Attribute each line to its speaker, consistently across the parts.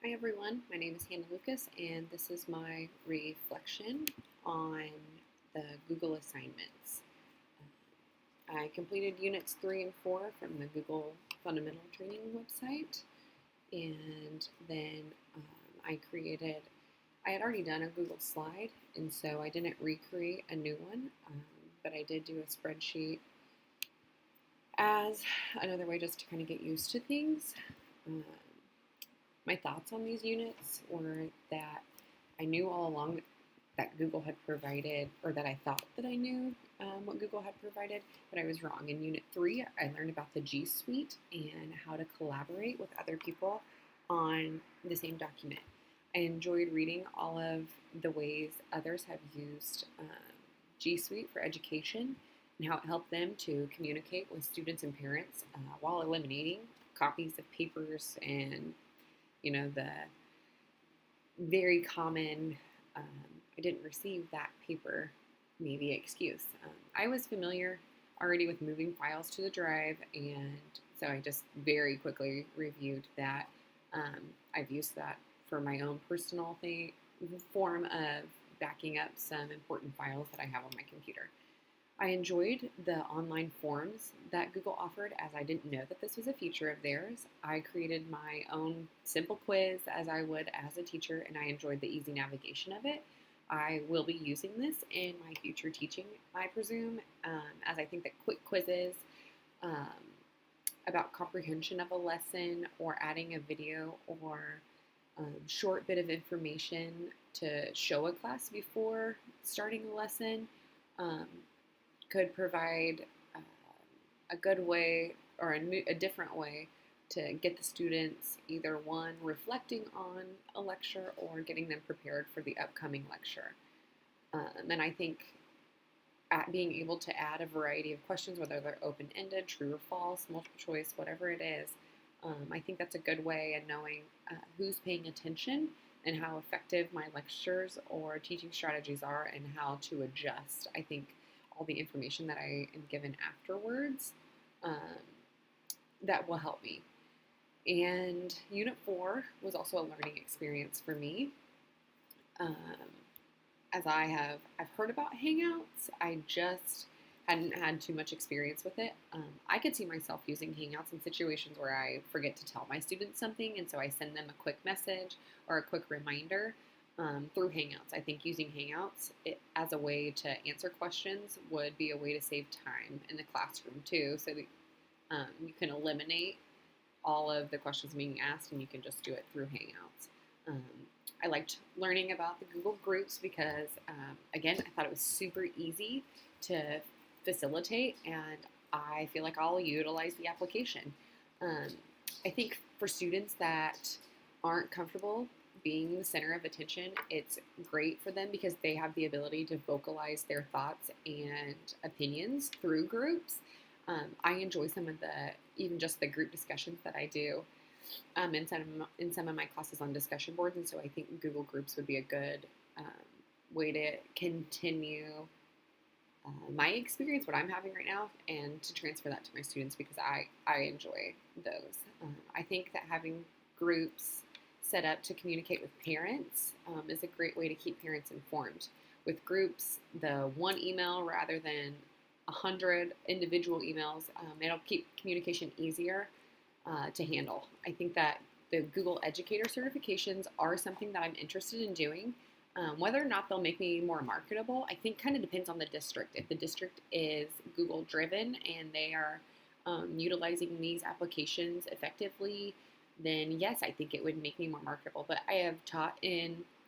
Speaker 1: Hi everyone, my name is Hannah Lucas and this is my reflection on the Google assignments. I completed units 3 and 4 from the Google Fundamental Training website, and then I had already done a Google slide, and so I didn't recreate a new one, but I did do a spreadsheet as another way just to kind of get used to things. Um, my thoughts on these units were that I knew all along that Google had provided, or that I thought that I knew what Google had provided, but I was wrong. In Unit 3, I learned about the G Suite and how to collaborate with other people on the same document. I enjoyed reading all of the ways others have used G Suite for education and how it helped them to communicate with students and parents while eliminating copies of papers and the very common I didn't receive that paper maybe excuse. I was familiar already with moving files to the drive, and so I just very quickly reviewed that. I've used that for my own personal form of backing up some important files that I have on my computer. I enjoyed the online forums that Google offered, as I didn't know that this was a feature of theirs. I created my own simple quiz as I would as a teacher, and I enjoyed the easy navigation of it. I will be using this in my future teaching, I presume, as I think that quick quizzes um, about comprehension of a lesson or adding a video or short bit of information to show a class before starting a lesson um, could provide uh, a good way or a different way to get the students either one reflecting on a lecture or getting them prepared for the upcoming lecture. And I think at being able to add a variety of questions, whether they're open-ended, true or false, multiple choice, whatever it is, I think that's a good way of knowing who's paying attention and how effective my lectures or teaching strategies are and how to adjust. I think all the information that I am given afterwards um, that will help me. And Unit 4 was also a learning experience for me. Um, as I've heard about Hangouts, I just hadn't had too much experience with it. I could see myself using Hangouts in situations where I forget to tell my students something, and so I send them a quick message or a quick reminder through Hangouts. I think using Hangouts as a way to answer questions would be a way to save time in the classroom too, so that you can eliminate all of the questions being asked and you can just do it through Hangouts. Um, I liked learning about the Google Groups because, again, I thought it was super easy to facilitate, and I feel like I'll utilize the application. Um, I think for students that aren't comfortable being the center of attention, it's great for them because they have the ability to vocalize their thoughts and opinions through groups. I enjoy some of even just the group discussions that I do in some of my classes on discussion boards, and so I think Google Groups would be a good way to continue my experience, what I'm having right now, and to transfer that to my students because I enjoy those. I think that having groups set up to communicate with parents is a great way to keep parents informed. With groups, the one email rather than 100 individual emails, it'll keep communication easier to handle. I think that the Google Educator certifications are something that I'm interested in doing. Whether or not they'll make me more marketable, I think kind of depends on the district. If the district is Google driven and they are utilizing these applications effectively, then yes, I think it would make me more marketable. But I have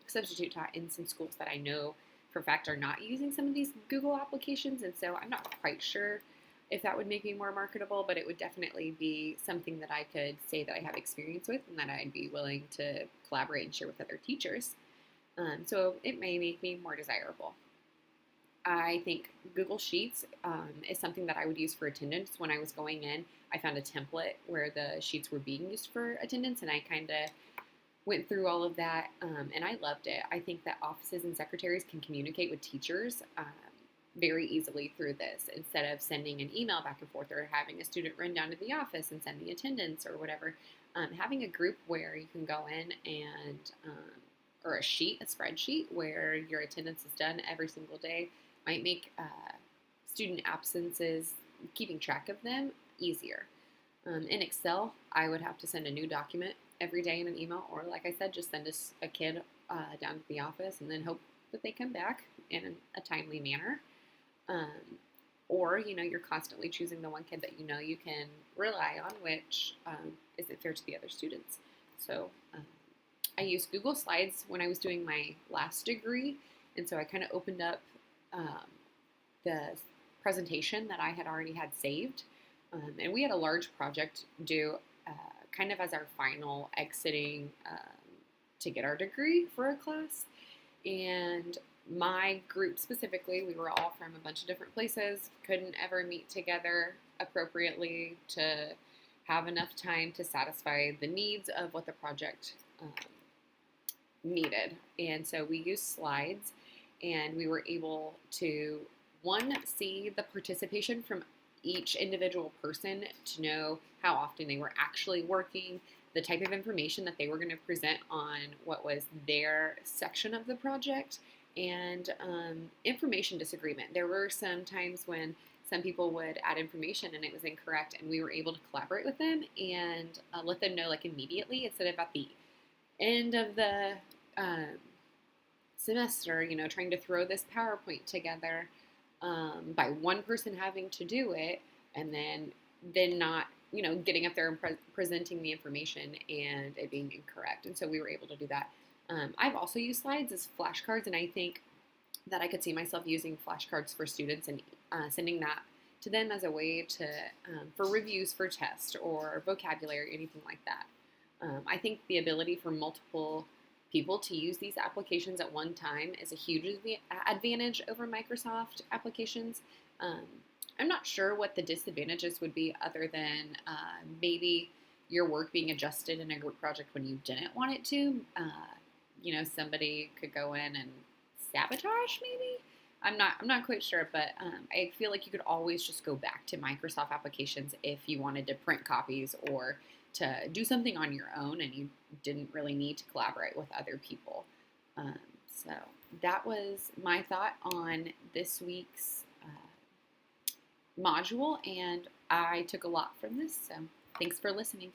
Speaker 1: substitute taught in some schools that I know for a fact are not using some of these Google applications, and so I'm not quite sure if that would make me more marketable, but it would definitely be something that I could say that I have experience with and that I'd be willing to collaborate and share with other teachers. So it may make me more desirable. I think Google Sheets is something that I would use for attendance. When I was going in, I found a template where the sheets were being used for attendance, and I kind of went through all of that, and I loved it. I think that offices and secretaries can communicate with teachers very easily through this instead of sending an email back and forth or having a student run down to the office and send the attendance or whatever. Having a group where you can go in and or a spreadsheet where your attendance is done every single day might make student absences, keeping track of them, easier. In Excel, I would have to send a new document every day in an email, or like I said, just send a kid down to the office and then hope that they come back in a timely manner. Um, or, you're constantly choosing the one kid that you can rely on, which isn't fair to the other students. So I used Google Slides when I was doing my last degree, and so I kind of opened up um, the presentation that I had already had saved. And we had a large project due kind of as our final exiting to get our degree for a class. And my group specifically, we were all from a bunch of different places, couldn't ever meet together appropriately to have enough time to satisfy the needs of what the project needed. And so we used slides, and we were able to, one, see the participation from each individual person to know how often they were actually working, the type of information that they were going to present on what was their section of the project, and information disagreement. There were some times when some people would add information and it was incorrect, and we were able to collaborate with them and let them know like immediately instead of at the end of the semester, trying to throw this PowerPoint together by one person having to do it and then not, getting up there and presenting the information and it being incorrect. And so we were able to do that. I've also used slides as flashcards, and I think that I could see myself using flashcards for students and sending that to them as a way to for reviews for tests or vocabulary, anything like that. I think the ability for multiple people to use these applications at one time is a huge advantage over Microsoft applications. I'm not sure what the disadvantages would be other than maybe your work being adjusted in a group project when you didn't want it to. Somebody could go in and sabotage maybe. I'm not quite sure, but I feel like you could always just go back to Microsoft applications if you wanted to print copies or to do something on your own and you didn't really need to collaborate with other people. So that was my thought on this week's module, and I took a lot from this, so thanks for listening.